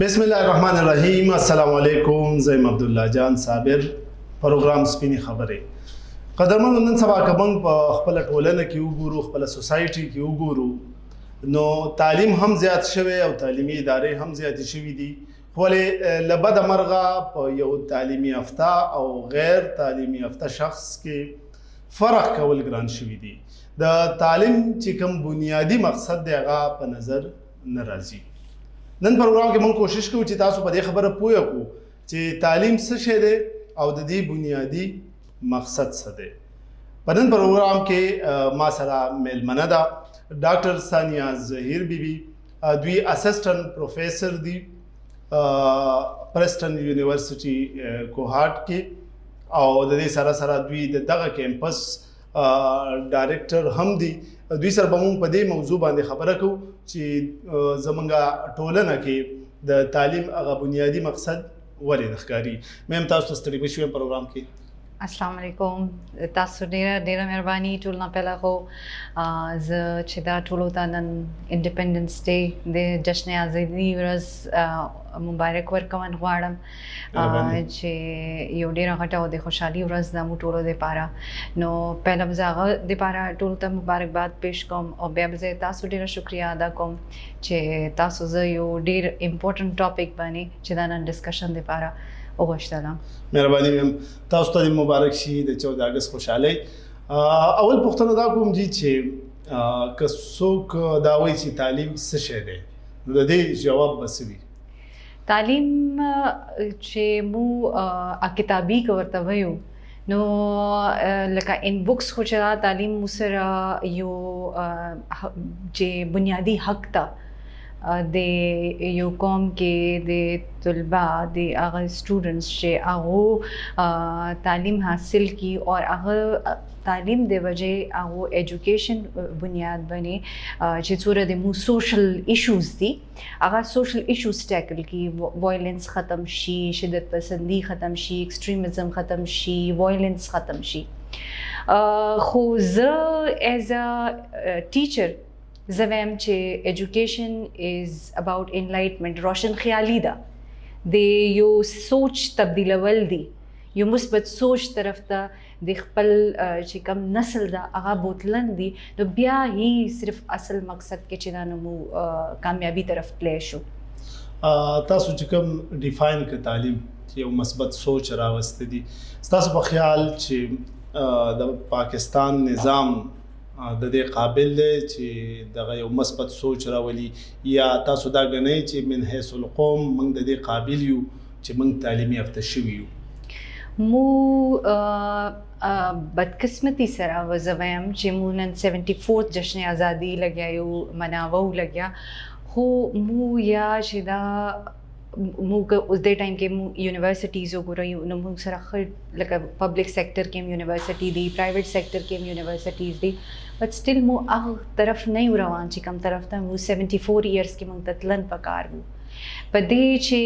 بسم الله الرحمن الرحیم. السلام علیکم. زیم عبدالله جان صابر، پروګرام سپینې خبرې. قدرمن نن سبا کوم په خپل ټولنه کې وګورو، خپل سوسایټي کې وګورو، نو تعلیم هم زیات شوی او تعلیمي ادارې هم زیات شوي دي، خو لبد مرغه په یو تعلیمي یافته او غیر تعلیمي یافته شخص کې فرق کول ګران شوي دي. د تعلیم چې کوم بنیادی مقصد دی هغه په نظر نه راځي. نن پروګرام کې موږ کوشش کوو چې تاسو په دې خبره پوه کړو چې تعلیم څه شی دی او د دې بنیادی مقصد څه دی. په نن پروګرام کې ما سره میلمنه ده ډاکټر ثانیه ظهیر بیبي. دوی اسسټنټ پروفیسر دي پرسټن یونیورسيټي کوهارت کې، او د دې سره سره دوی دغه کیمپس ډایرکټر هم دي. دوی سره به موږ په دې موضوع باندې خبره کوو چې زمونږ ټولنه کې د تعلیم هغه بنیادی مقصد ولې نه ښکاري. میم تاسو ته ستړي مه شوئ پروګرام کې. السلام علیکم. تاسو ډیره مهرباني. ټول نه پهلا خو زه چې دا ټولو ته نن انډیپندنس ډے د جشن آزادي ورځ مبارک ورکوم غواړم چې یو ډیره غټه او د خوشحالي ورځ ده مو ټولو دپاره. نو پهله به زه هغه دپاره ټولو ته مبارکباد پیش کوم او بیا به زه تاسو ډیره شکریه ادا کوم چې تاسو زه یو ډیر امپورټنټ ټاپک باندې چې دا نن ډسکشن دپاره وغوښتلم. مهرباني میم. تاسو ته مبارک شي د 14 اگست خوشحالۍ. اول پوښتنه دا کوم چې که څوک دا وایي چې تعلیم څه شی دی نو د دې جواب به څه وي؟ تعلیم چې مو کتابي که ورته وایو نو لکه ان بکس خو چې دا تعلیم مو سره یو چې بنیادی حق ته د یو قوم کې د طلبا د هغه سټوډنټس چې هغه تعلیم حاصل کی اور هغه تعلیم د وجه هغه ایجوکیشن بنیاد بني چې څوره د مو سوشل ایشوز دي هغه سوشل ایشوز ټیکل کی، وایلنس ختم شي، شدت پسندی ختم شي، ایکسټریمزم ختم شي، وایلنس ختم شي. خو زه ایز ا ټیچر زه وایم چې ایجوکیشن از اباؤٹ انلایټمنټ، روشن خیالي ده، د یو سوچ تبدیلول دي، یو مثبت سوچ طرف ته د خپل چې کم نسل ده هغه بوتلن دي، نو بیا هی صرف اصل مقصد کې چې دا نو کامیابی طرف تللی شو. تاسو چې کوم ډیفاین که تعلیم چې یو مثبت سوچ راوسته دي، ستاسو په خیال چې د پاکستان نظام د دې قابل دی چې دغه یو مثبت سوچ راولي، یا تاسو دا ګڼئ چې من حیث القوم موږ د دې قابل یو چې موږ تعلیمي یافته شوي یو؟ مو بدقسمتی سره زه وایم چې مو نن 74 جشن آزادي لګیا یو مناوو لګیا، خو مو یا چې دا مو که اوس دې ټایم کې مو یونیورسټیز وګورئ نو موږ سره ښه لکه پبلک سیکټر کې هم یونیورسټي دي، پرایویټ سیکټر کې هم یونیورسټیز دي، بټ سټیل مو هغه طرف نه یو روان چې کوم طرف ته مو 74 ایئرس کې موږ ته تلن پکار وو. په دې چې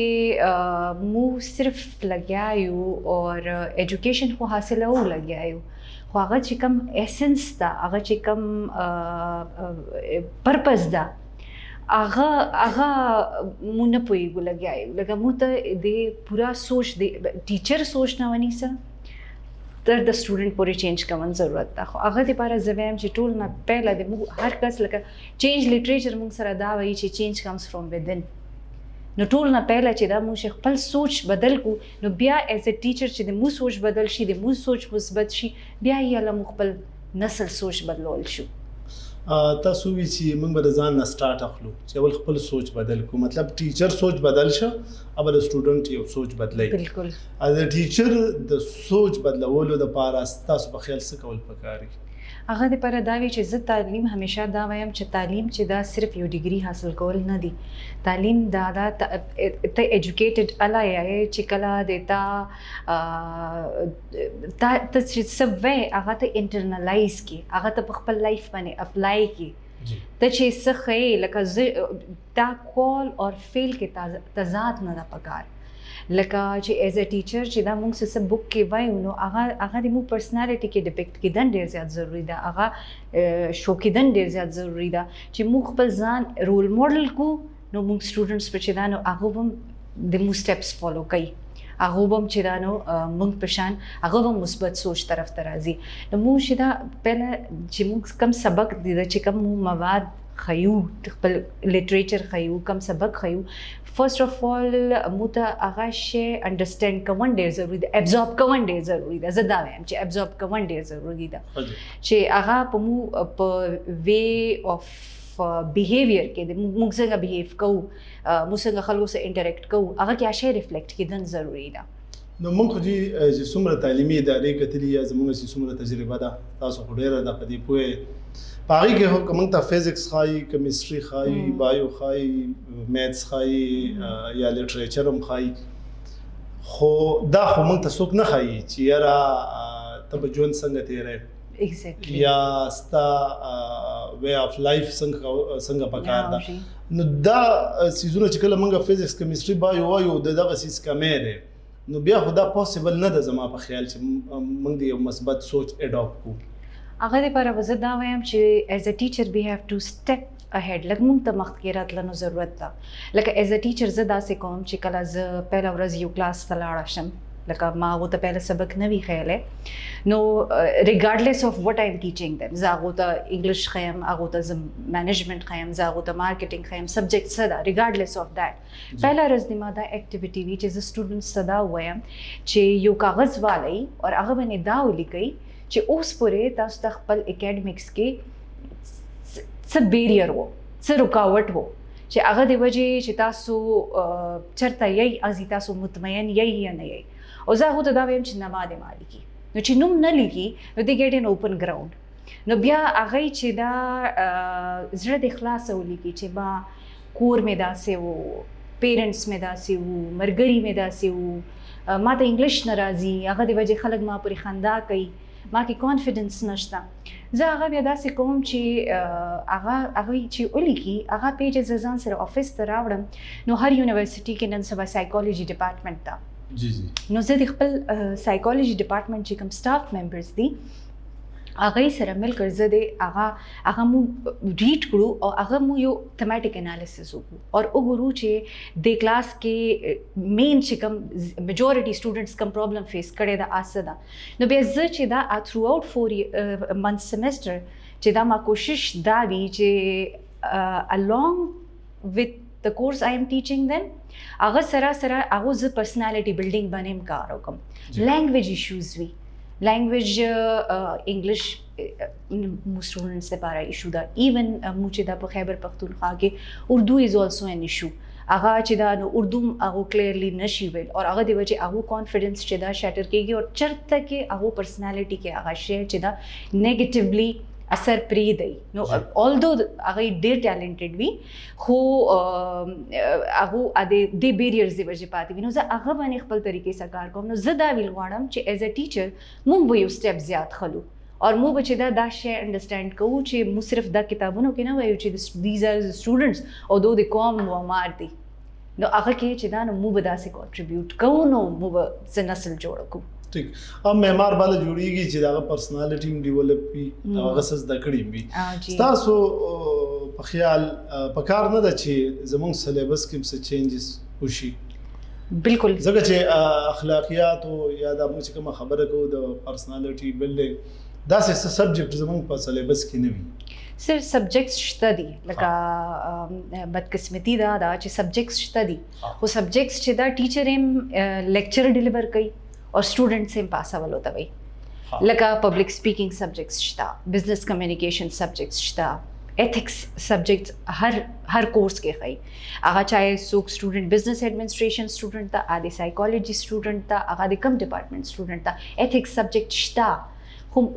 مو صرف لګیا یو اور ایجوکیشن خو حاصلو لګیا یو، خو هغه چې کوم ایسنس ده، هغه چې کوم پرپز ده هغه مو نه پوهېږو لګیا یو. لکه مو ته د پورا سوچ د ټیچر سوچ نه ونیسه تر د سټوډنټ پورې چینج کوم ضرورت ده. خو هغه دپاره زه وایم چې ټول نه پهله د موږ هر کس لکه چینج لیټریچر موږ سره دا وایي چې چینج کمز فرام ودن، نو ټول نه پهله چې دا موږ خپل سوچ بدل کو نو بیا ایز ا ټیچر چې د مو سوچ بدل شي، د مو سوچ مثبت شي، بیا یې له مو خپل نسل سوچ بدلول شو. تاسو وی چې موږ به د ځان نه سټارټ اخلو چې اول خپل سوچ بدل کو، مطلب ټیچر سوچ بدل شه او د سټوډنټ یو سوچ بدلای. بالکل. د ټیچر د سوچ بدلولو لپاره تاسو په خیال څه کول پکاري؟ هغه دپاره دا وي چې زه تعلیم همیشه دا وایم چې تعلیم چې دا صرف یو ډیګري حاصل کول نه دي. تعلیم دا ته ایجوکیټډ اله یې چې کله د ته چې څه وایې هغه ته انټرنلایز کړي، هغه ته په خپل لایف باندې اپلای کړي. ته چې څه ښیې لکه زه دا کال اور فیل کې تضاد نه ده پکار. لکه چې ایز ا ټیچر چې دا موږ څه بک کې وایو نو هغه د موږ پرسنالټي کې ډیپیکټ کېدن ډېر زیات ضروري ده، هغه شو کېدن ډېر زیات ضروري ده چې موږ خپل ځان رول موډل کو نو موږ سټوډنټس په چې دا نو هغه هم د مو سټپس فالو کوي هغه هم چې دا نو موږ په شان هغه هم مثبت سوچ طرف ته راځي نو موږ چې دا پهله چې موږ کم سبق دي چې کم مواد خیو خپل لټریچر خیو کم سبق خیو فرست اف آل مو ته هغه شی انډرسټینډ کول ډېر ضروري دی ابزورب کول ډېر ضروري دی زه دا وایم چې ابزورب کول ډېر ضروري دی چې هغه په مو په وی اف بیهیویر کې د موږ څنګه بیهیو کوو موږ څنګه خلکو سره انټریکټ کوو هغه کې شی ریفلیکټ کېدل ضروري ده نو موږ خو چې څومره تعلیمي ادارې کتلي یا زموږ چې څومره تجربه ده تاسو خو ډېره ده په دې پوهې په هغې کې خو که موږ ته فزیکس ښایي کیمسټري ښایي بایو ښایي میتھس ښایي یا لټریچر هم ښایي خو دا خو موږ ته څوک نه ښایي چې یاره ته به ژوند څنګه تېری ایگزیکټلی یا ستا وے آف لایف څنګه پکار ده نو دا سیزونه چې کله موږ فزیکس کیمسټري بایو وایو د دغه سیز کمی دی نو بیا خو دا پاسبل نه ده زما په خیال چې موږ د یو مثبت سوچ اډاپټ کړو هغه لپاره به زه دا وایم چې ایز ا ټیچر وی هیو ټو سټپ اهیډ لکه موږ ته مخکې راتلنو ضرورت ده لکه ایز ا ټیچر زه داسې کوم چې کله زه پهله ورځ یو کلاس ته لاړه شم لکه ما هغو ته پهله سبق نه وي ښیلی نو ریګارډلیس آف وټ آی ایم ټیچینګ دم زه هغو ته انګلیش ښیم هغو ته زه مینجمنټ ښیم زه هغو ته مارکیټینګ ښیم سبجیکټ څه ده ریګارډلیس آف دیټ پهله ورځ د ما دا اکټیویټي وي چې زه سټوډنټس ته دا ووایم چې یو کاغذ والئ او هغه باندې دا ولیکئ چې اوس پورې تاسو ته خپل اکیډمیکس کې څه بیریر و څه رکاوټ و چې هغه د وجې چې تاسو چرته یی ازي تاسو مطمئن یی یا نه یی او زه هغو ته دا وایم چې نما دې ما لیکي نو چې نوم نه لیکي نو دې ګیټ ان اوپن ګراوند نو بیا هغه چې دا زړه د خلاصه ولیکي چې ما کور مې داسې وو پیرنټس مې داسې وو ملګري مې داسې وو ما ته انګلیش نه راځي هغه د وجې خلک ما پورې خندا کوي ما کې کانفیډنس نشته زه هغه بیا داسې کوم چې هغه چې ولیکي هغه پیج زه ځان سره آفس ته راوړم نو هر یونیورسټي کې نن سبا سایکالوجي ډپارټمنټ ده جی جی نو زه د خپل سایکالوجي ډپارټمنټ چې کوم سټاف ممبرز دي هغه سره مل کر زه د هغه مو ریډ کړو او هغه مو یو تھیمیټک انالیسس وکړو او وګورو چې د کلاس کې مین چې کوم میجورټي سټوډنټس کوم پرابلم فیس کړي دا اسه ده نو بیا زه چې دا تھرو آوټ 4 منث سیمسټر چې دا ما کوشش دا وی چې along with the course I am teaching them هغه سره هغه ز پرسنالټي بلډینګ باندې کار وکم لینګویج ایشوز وی لینګویج انګلیش مو سټوډنټس لپاره ایشو ده ایون مو چې دا په خیبر پختونخوا کې اردو از آلسو ان ایشو هغه چې دا نو اردو هغه کلیرلی نشي ویل او هغه دی چې هغه کانفیډنس چې دا شاتر کېږي او چرته کې هغه پرسنالټي کې هغه شی چې دا نیگیټیولی اثر پرې دی نو although هغه ډېر ټیلنټډ وي خو هغه د بیریرز دی وجې پاتې وي نو زه هغه باندې خپل طریقې سره کار کوم نو زه دا ویل غواړم چې ایز ا ټیچر موږ به یو سټپ زیات خلو اور موږ به چې دا شی انډرسټینډ کوو چې موږ صرف دا کتابونو کې نه وایو چې دیز آر سټوډنټس او دو د قوم و مار دي نو هغه کې چې دا نو موږ به داسې کنټریبیوټ کوو نو موږ به څه نسل جوړ کوو ٹھیک اب معمار بالا جوړیږي چې دا پرسنالټي ډیولپ وي هغه څه زده کړي وي تاسو په خیال په کار نه ده چې زموږ سلیبس کې څه چینجز وشي بالکل ځکه چې اخلاقیات او یا د موږ کوم خبره کوو د پرسنالټي بلډینګ دا څه سبجیکټ زموږ په سلیبس کې نه وي سر سبجیکټس شته دي لکه بدقسمتي دا چې سبجیکټس شته دي خو سبجیکټس چې دا ټیچر هم لیکچر ډیلیور کوي اور سٹوڈنٹس هم پاسول ہوتا وي لکه پبلک سپیکینګ سبجیکټس شته بزنس کمیونیکیشن سبجیکټس شته ethics subjects हर कोर्स के खई आगा चाहे सोक student business administration student था आदि साइकोलॉजी स्टूडेंट था आगा कम डिपार्टमेंट स्टूडेंट था ethics सब्जेक्ट शता हम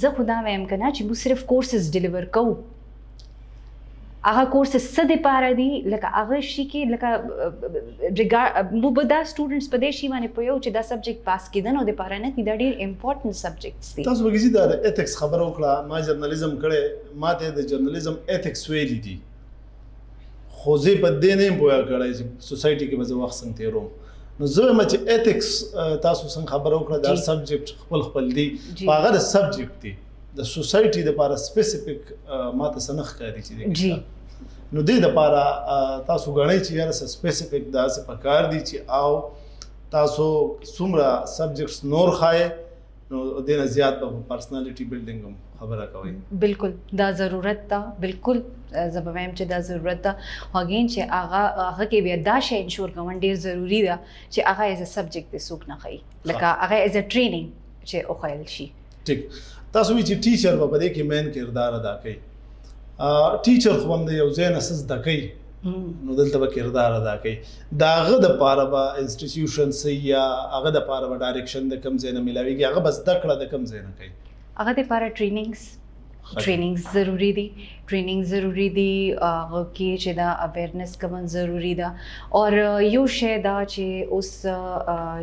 ज खुदा में हम कना چې सिर्फ कोर्सेज डिलीवर को आगा कोर्सेज सदे पारा दी लका आगा शि के लका मु बदा स्टूडेंट्स पदेशी माने पयो چې دا सब्जेक्ट पास کیدن او د پاره نه کی دا ډیر امپورټنت سبجیکټس دي تاسو وګورئ دا ethics خبر وکړه ما جرنالیزم کړه ما ته د جرنالیزم ethics ویلي دي خو زه په دې نه پوهه کړای چې سوسایټي کې به وخت څنګه تیروم نو زه ما چې ethics تاسو څنګه خبر وکړه دا سبجیکټ خپل دی هغه د سبجیکټ دی د سوسایټي د لپاره سپیسیفیک ماته سنخ کوي چې دی نو دې دپاره تاسو ګڼئ چې یاره څه سپیسیفیک داسې پکار دي چې او تاسو څومره سبجیکټس نور ښایې نو دې نه زیات به په پرسنالټي بلډینګ هم خبره کوئ. بالکل دا ضرورت ده، بالکل زه به وایم چې دا ضرورت ده. خو اګین چې هغه کې بیا دا شی انشور کول ډېر ضروري ده چې هغه ایز ا سبجیکټ دې څوک نه ښایي، لکه هغه ایز ا ټریننګ چې وښایل شي. ټیک، تاسو وایي چې ټیچر به په دې کې مین کردار ادا کوي. ټیچر خو هم د یو ځای نه څه زده کوي نو دلته به کردار ادا کوي. د هغه دپاره به انسټیټیوشن څه یا هغه دپاره به ډایرکشن د کوم ځای نه میلاویږي، هغه به زده کړه د کوم ځای نه کوي؟ هغه دپاره ټریننګز ضروری دي، ټریننګ ضروری دي، هغه کې چې دا اویرنس کول ضروری ده. اور یو شی دا چې اوس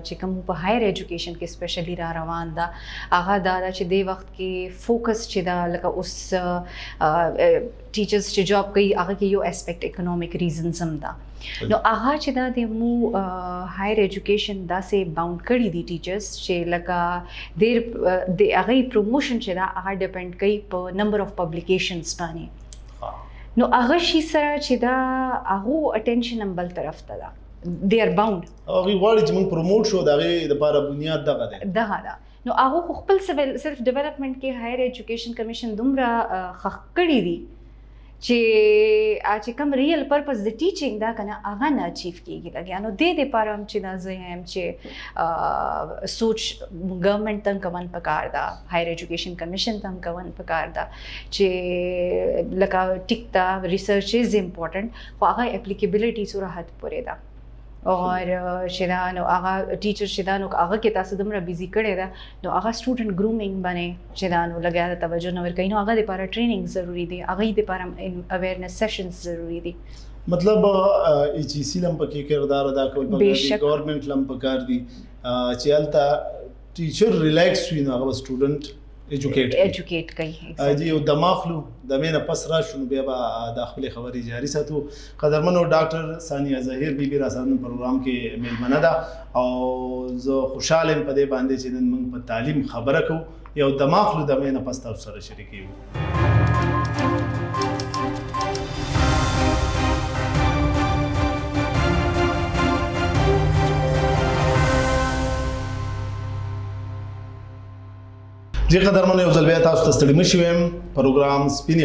چې کوم په هایر ایجوکیشن کې سپیشلی را روان ده هغه دا چې د وخت کې فوکس چې دا لکه اوس ټیچرز چې جاب کوي هغه کې یو اسپیکټ اکونومیک ریزنز هم ده. نو هغه چې دا د مو هایر ایجوکیشن داسې باوند کړي دي ټیچرز چې لکه د هغه پروموشن چې دا هغه ډیپند کوي په نمبر اف پبلیکیشنز باندې. نو هغه شي سره چې دا هغه اټینشن هم بل طرف ته ده، دے آر باوند هغوی غواړي چې موږ پروموټ شو، د هغې دپاره بنیاد دغه دی. نو هغه خو خپل سیلف ډیولپمنټ کې هایر ایجوکیشن کمیشن دومره ښه کړي دي چې کوم ریل پرپز د ټیچینګ دا کنه هغه نه اچیو کیږي لګیا. نو دې دپاره هم چې دا زه یم چې سوچ ګورنمنټ ته هم کول پکار ده، هایر ایجوکیشن کمیشن ته هم کول پکار ده چې لکه ټیک ده ریسرچ از امپورټنټ خو هغه اپلیکیبلټي څومره حد پورې ده. اور چې دا نو هغه ټیچر چې دا نو هغه کې تاسو دومره بیزي کړی ده نو هغه سټوډنټ ګرومینګ باندې چې دا نو لګیا د توجه نه ورکوي، نو هغه دپاره ټریننګ ضروري دی، هغه دپاره اویرنس سیشنز ضروري دي. مطلب ایچ ای سی لم پکې کردار ادا کول پکار دي، ګورنمنټ لم پکار دي چې هلته ټیچر ریلیکس وي نو هغه سټوډنټ ایجوکیټ کوي. یو دماغ لو د مینه پس راشو نو بیا به د خپلې خبرې جاري ساتو. قدرمنو ډاکټر ثانیه ظهیر بیبي را سره پروګرام کې میلمنه ده او زه خوشحاله یم په دې باندې چې نن موږ په تعلیم خبره کوو. یو دماغ لو د مینه پس تاسو سره شریکوو. جی قدرمنو یو ځل بیا تاسو ته ستړي مه شویم. پروګرام سپینې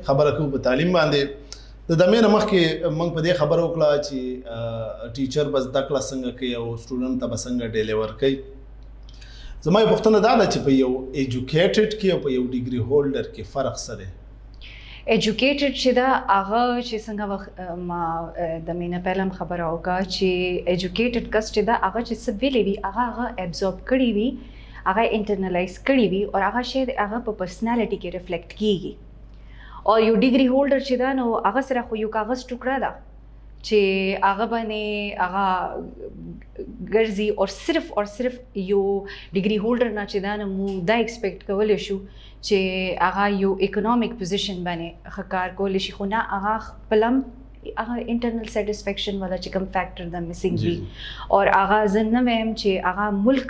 خبره کوو په تعلیم باندې. د دمې نه مخکې موږ په دې خبره وکړه چې ټیچر به زده کړه څنګه کوي او سټوډنټ ته به څنګه ډیلیور کوي. زما یو پوښتنه دا ده چې په یو ایجوکیټډ کې او په یو ډیګري هولډر کې فرق څه دی؟ ایجوکیټډ چې دا هغه چې څنګه ما د مینه پهله هم خبره وکړه چې ایجوکیټډ کس چې دا هغه چې څه ویلي وي هغه ابزورب کړي وي، هغه انټرنلایز کړي وي او هغه شی هغه په پرسنالټي کې ریفلیکټ کیږي. او یو ډیګري هولډر چې دا نو هغه سره خو یو کاغذ ټوکړه ده چې هغه باندې هغه ګرځي او صرف یو ډیګري هولډر نه چې دا نو مو دا ایکسپیکټ کولی شو چې هغه یو اکونومیک پوزیشن باندې ښه کار کولی شي، خو نه هغه خپلم هغه انټرنل سیټسفیکشن والا چې کوم فیکټر د مسنګ وي او هغه زه نه وایم چې هغه ملک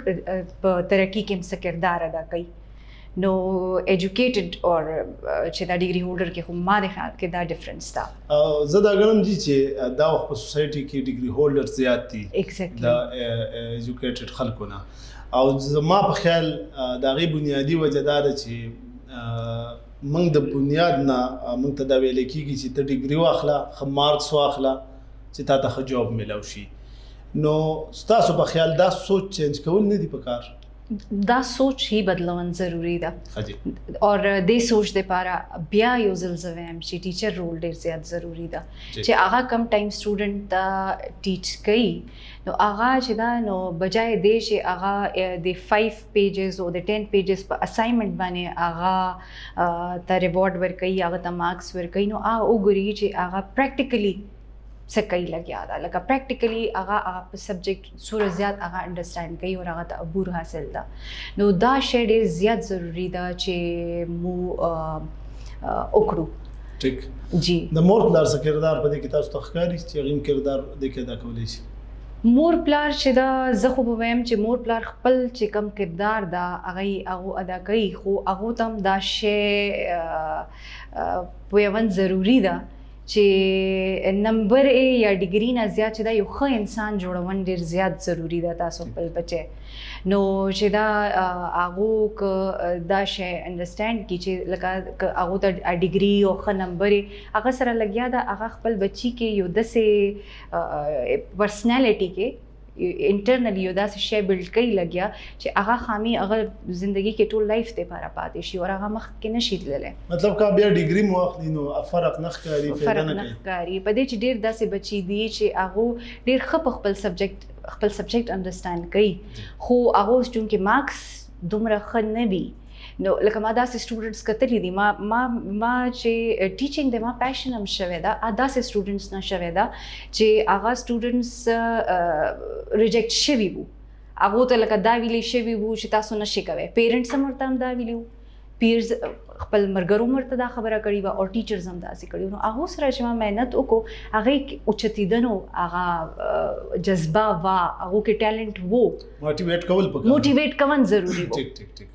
په ترقي کې هم څه کردار ادا کوي. نو ایجوکیټډ او چې دا ډیګري هولډر کې خو ما د خیال کې دا ډیفرنس ده. زه دا ګڼم چې دا وخت په سوسایټي کې ډیګري هولډر زیات دي د ایجوکیټډ خلکو نه، او زما په خیال د هغې بنیادي وجه دا ده چې موږ د بنیاد نه موږ ته دا ویل کېږي چې ته ډیګري واخله، ښه مارکس واخله چې تا ته ښه جاب میلاو شي. نو ستاسو په خیال دا سوچ چینج کول نه دي پکار؟ دا سوچ هی بدلون ضروری ده اور دې سوچ دپاره بیا یو ځل زه وایم چې ټیچر رول ډېر زیات ضروری ده چې هغه کم ټایم سټوډنټ ته ټیچ کوي. نو هغه چې دا نو بجای دې چې هغه د 5 پیجز او د 10 پیجز په اساینمنټ باندې هغه ته ریوارډ ورکوي، هغه ته مارکس ورکوي، نو هغه وګوري چې هغه پریکټیکلی څه کوي لګیا ده، لکه پریکټیکلی هغه په سبجیکټ څومره زیات هغه انډرسټینډ کوي او هغه ته عبور حاصل ده. نو دا شی ډېر زیات ضروری ده چې مو وکړو. ټیک جی د مور پلار څه کردار په دې کې تاسو ته ښکاري چې هغه کردار دې کې ادا کولی شي؟ مور پلار چې دا زه خو به وایم چې مور پلار خپل چې کم کردار ده هغه ادا کوي، خو هغو ته هم دا شی پوهول ضروری ده چې نمبر یا ډیګري نه زیات چې دا یو ښه انسان جوړول ډېر زیات ضروری ده تاسو خپل بچی نو چې دا هغو که دا شی انډرسټینډ کړي چې لکه هغو ته ډیګري او ښه نمبر هغه سره لګیا ده هغه خپل بچي کې یو داسې پرسنالټي کې انټرنلی یو داسې شی بلډ کوي لګیا چې هغه خامي هغه زندگی کې ټول لایف ته لپاره پاتې شي او هغه مخکې نشي تللی مطلب کا بیا ډیګري مو اخلي نو فرق نه ښکاري فرق نه ښکاري په دې چې ډېر داسې بچي دي چې هغه ډېر ښه په خپل سبجیکټ انډرسټینډ کوي خو هغه چونکې مارکس دومره ښه نه وي نو لکه ما داسې سټوډنټس کتلی دي ما چې ټیچینګ دی ما پیشن هم شوی ده داسې سټوډنټس نه شوی ده چې هغه سټوډنټس ریجیکټ شوي وو هغو ته لکه دا ویلی شوي وو چې تاسو نشئ کوئ پیرنټس هم ورته هم دا ویلي وو پیرز خپل ملګرو هم ورته دا خبره کړې وه او ټیچرز هم داسې کړي نو هغو سره چې ما محنت وکړو هغې اوچتېدنو هغه جذبه وه هغو کې ټیلنټ وو موټیویټ کول ضروري وو ټیک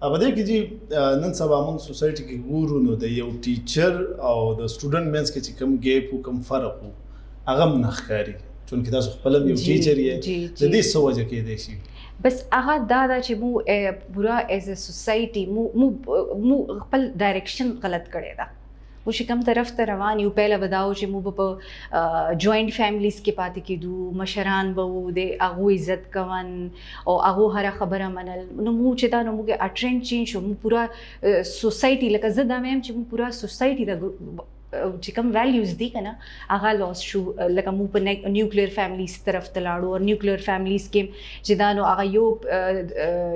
अब देखिए जी नन सभा मोंग सोसाइटी के गुरु नो द यू टीचर او د स्टूडेंट मेंस के कम गैप او कम فرق او اغم نخکاری چون کې تاسو خپل یو ټیچر یې د دې سوجه کې دی شي بس هغه دا چې مو پورا ایز ا سوسایټي مو خپل ډایرکشن غلط کړی دا مو چې کوم طرف ته روان یو پهله وداو چې مو په جوائنٹ فیملیز کې پاتې کېدو مشران به وو د هغو عزت کوون او هغو هره خبره منل نو مو چې دا نو موږ اټرینډ چینج شو مو پورا سوسایټي لکه زه دا وایم چې مو پورا سوسایټي د چې کوم ویلیوز دي که نه هغه لاس شو لکه مو په نیوکلیر فیملیز طرف ته لاړو او نیوکلیر فیملیز کې چې دا نو هغه یو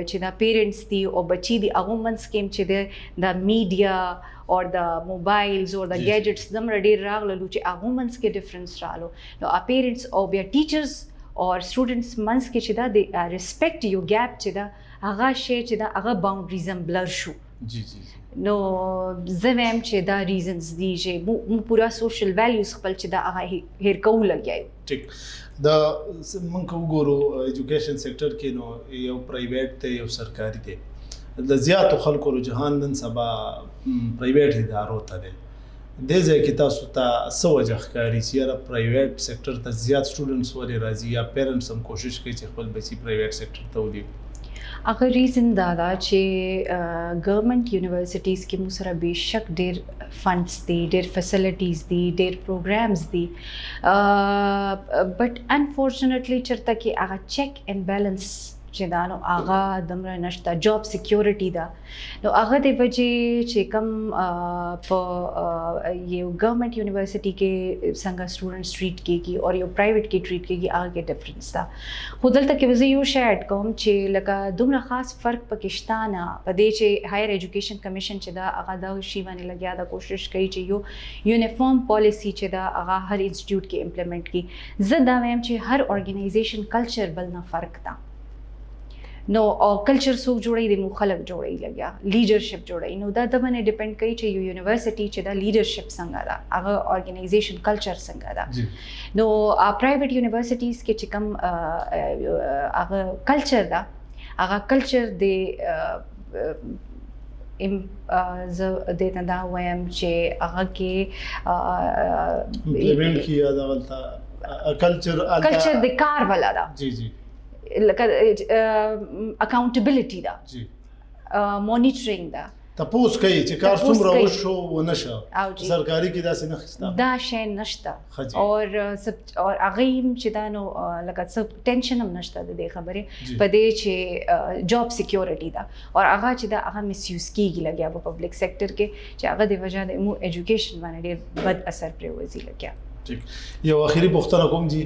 چې دا پیرنټس دي او بچي دي هغو منځ کې چې د میډیا or the mobiles or the gadgets دمره ډېر راغللو چې هغو منځ کې ډفرنس رالو نو پیرنټس او بیا ټیچرز او سټوډنټس منځ کې چې دا د ریسپیکټ یو ګیپ چې دا هغه شی چې دا هغه باونډریز هم بلر شو نو زه وایم چې دا ریزنز دي چې مو پورا سوشل ویلیوز خپل چې دا هغه هیر کوو لګیا ټیک دا موږ وګورو ایجوکیشن سیکټر کې نو یو پرایویټ دی یو سرکاري دی د زیاتو خلکو رجحان نن سبا پرایویټ ادارو ته دی دې ځای کې تاسو ته څه وجه ښکاري چې یاره پرایویټ سیکټر ته زیات سټوډنټس ولې راځي یا پیرنټس هم کوشش کوي چې خپل بچي پرایویټ سیکټر ته ولېږي هغه ریزن دا ده چې ګورمنټ یونیورسټیز کې مو سره بېشک ډېر فنډس دي ډېر فیسلټیز دي ډېر پروګرامز دي بټ انفارچونیټلی چېرته کې هغه چیک اینډ بیلنس چې دا نو هغه دومره نشته جاب سیکیورټي ده نو هغه د وجې چې کوم په یو ګورمنټ یونیورسټي کې څنګه سټوډنټس ټریټ کېږي او یو پرایویټ کې ټریټ کېږي هغه کې ډفرنس ده خو دلته کې زه یو شی اډ کوم چې لکه دومره خاص فرق پکې شته نه په دې چې هایر ایجوکیشن کمیشن چې دا هغه دا شی باندې لګیا دا کوشش کوي چې یو یونیفارم پالیسی چې دا هغه هر انسټیټیوټ کې امپلیمنٹ کړي زه دا وایم چې هر ارګنایزیشن کلچر بل نه فرق ده نو او کلچر څوک جوړوي د مو خلک جوړوي لګیا لیډرشپ جوړوي نو دا د باندې ډیپند کوي چې یو یونیورسيټي چې دا لیډرشپ څنګه ده هغه ارګنایزیشن کلچر څنګه ده نو پرایویټ یونیورسيټیز کې چې کوم هغه کلچر ده هغه کلچر د زه دې ته دا وایم چې هغه کې امپلیمنٹ کیا دا غلطه کلچر د کار والا ده جی لکه اکاونټیبلټي ده مانیټرینګ ده تاسو کوي چې کار څومره وشو و نشه سرکاري کې داسې نه خسته دا شی نشته او هغه چې دا نو لکه څه ټینشن هم نشته د دې خبرې په دې چې جاب سیکیورټي ده او هغه چې دا هغه مس یوز کیږي لګیا په پبلک سیکټر کې چې هغه د وجه د مو ایجوکیشن باندې ډېر بد اثر پرېوځي لګیا یو اخیری پوښتنه کوم جی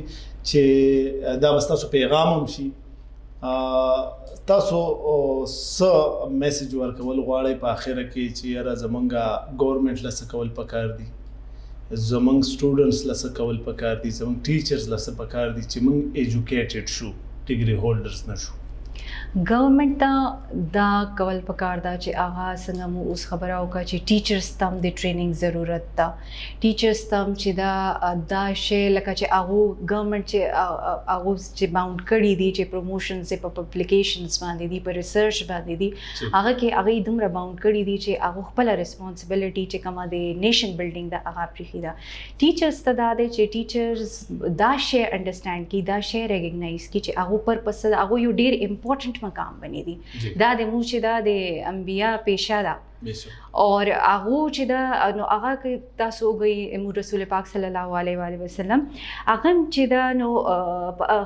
چې دا بس تاسو پیغام هم شي تاسو څه میسج ورکول غواړئ په اخره کې چې یاره زمونږ ګورنمنټ له څه کول پکار دي زمونږ سټوډنټس له څه کول پکار دي زمونږ ټیچرز له څه پکار دي چې موږ ایجوکیټډ شو ډیګري هولډرز نه شو गवर्नमेंट دا کول پکار دا چې هغه څنګه مو اوس خبره وکړه چې ټیچرز تم د ټریننګ ضرورت ده ټیچرز تم چې دا شی لکه چې هغه گورنمنت چې هغه چې باوند کړي دي چې پروموشنز په پبلیکیشنز باندې دي په ریسرچ باندې دي هغه کې هغه دومره باوند کړي دي چې هغه خپل ریسپانسیبিলিټي چې کومه د نیشن بلډینګ دا هغه پرېخي دا ټیچرز ته دا دی چې ټیچرز دا شی انډرستانډ کی دا شی ریکګنایز کی چې هغه پرپس هغه یو ډیر امپورټنٹ مقام بنی دي دا د مو چې دا د انبیا پیشه ده اور هغه چې دا نو هغه کې تاسو وګورئ رسول پاک صلی الله علیه و وسلم هغه چې دا نو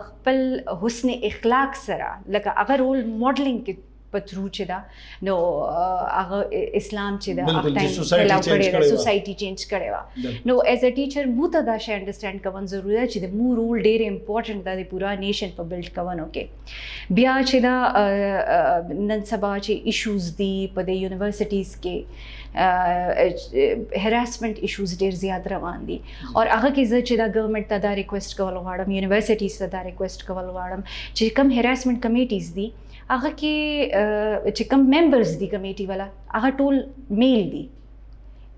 خپل حسن اخلاق سره لکه هغه رول ماډلینګ کې پترو چې دا نو هغه اسلام چې دا سوسایټي چینج کړي وا نو ایز ا ټیچر مو ته دا شی انډرستانډ کوون ضروري ده چې د مو رول ډیر امپورټنٹ ده د پورا نیشن په بلډ کوونو کې بیا چې دا نن سبا چې ایشوز دي په د یونیورسيټیز کې هراسمنٹ ایشوز ډیر زیات روان دي اور هغه کې زه چې دا ګورنمنت ته دا ریکوست کول غواړم یونیورسيټیز ته دا ریکوست کول غواړم چې کم هراسمنٹ کمیټیز دي هغه کې چې کوم ممبرز دي کمیټي والا هغه ټول میل دي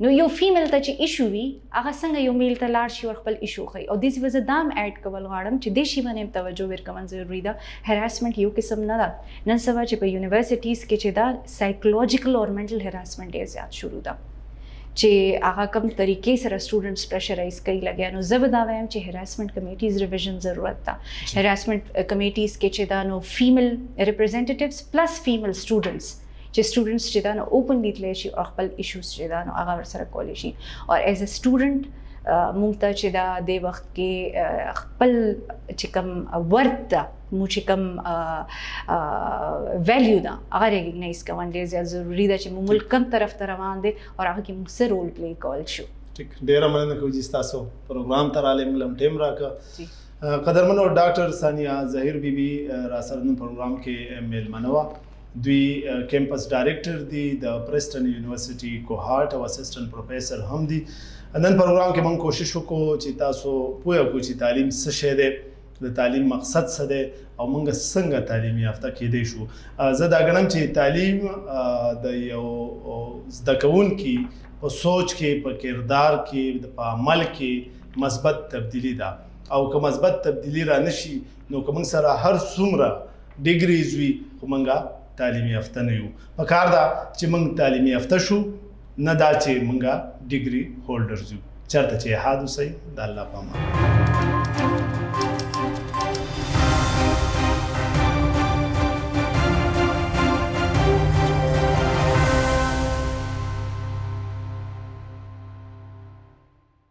نو یو فیمیل ته چې ایشو وي هغه څنګه یو میل ته لاړ شي او خپل ایشو خي او دیس وز دام اډ کول غواړم چې د شی باندې توجه ورکول ضروری ده هراسمنٹ یو قسم نه ده نن سبا چې په یونیورسيټیز کې چې دا سایکولوژیکل او منټل هراسمنٹ ډیر زیات شروع ده چې هغه کوم طریقې سره سټوډنټس پریشرایز کوي لګیا نو زه به دا وایم چې هراسمنٹ کمیټیز ریویژن ضرورت ده هراسمنٹ کمیټیز کې چې دا نو فیمیل ریپرزینټیټیوز پلس فیمیل سټوډنټس چې سټوډنټس چې دا نو اوپنلی تللی شي او خپل ایشوز چې دا نو هغه ورسره کولی شي او ایز ا سټوډنټ مونږ ته چې دا د وخت کې خپل چې کوم ورت ده مو چې کوم ویلیو ده هغه ریکګنایز کول ډېر زیات ضروري ده چې مو ملک کوم طرف ته روان دی او هغه کې موږ څه رول پلی کول شو ټیک ډېره مننه کوم چې تاسو پروګرام ته راغلئ موږ هم ټایم راکړه قدرمنو ډاکټر ثانیه ظهیر بیبي را سره نن پروګرام کې میلمنه وه دوی کیمپس ډایرکټر دي د پریسټن یونیورسيټي کوهارټ او اسسټنټ پروفیسر هم دي نن پروګرام کې موږ کوشش وکړو چې تاسو پوه کړو چې تعلیم څه شی دی د تعلیم مقصد څه دی او موږ څنګه تعلیم یافته کېدی شو زه دا ګڼم چې تعلیم د یو زده کوونکي په سوچ کې په کردار کې په عمل کې مثبت تبدیلی ده او که مثبت تبدیلی را نشي نو که موږ سره هر څومره ډیګریز وي خو موږ تعلیم یافته نه یو پکار ده چې موږ تعلیم یافته شو نه دا چې موږ ډیګري هولډرز یو چېرته چې احاد اوسئ د الله په امان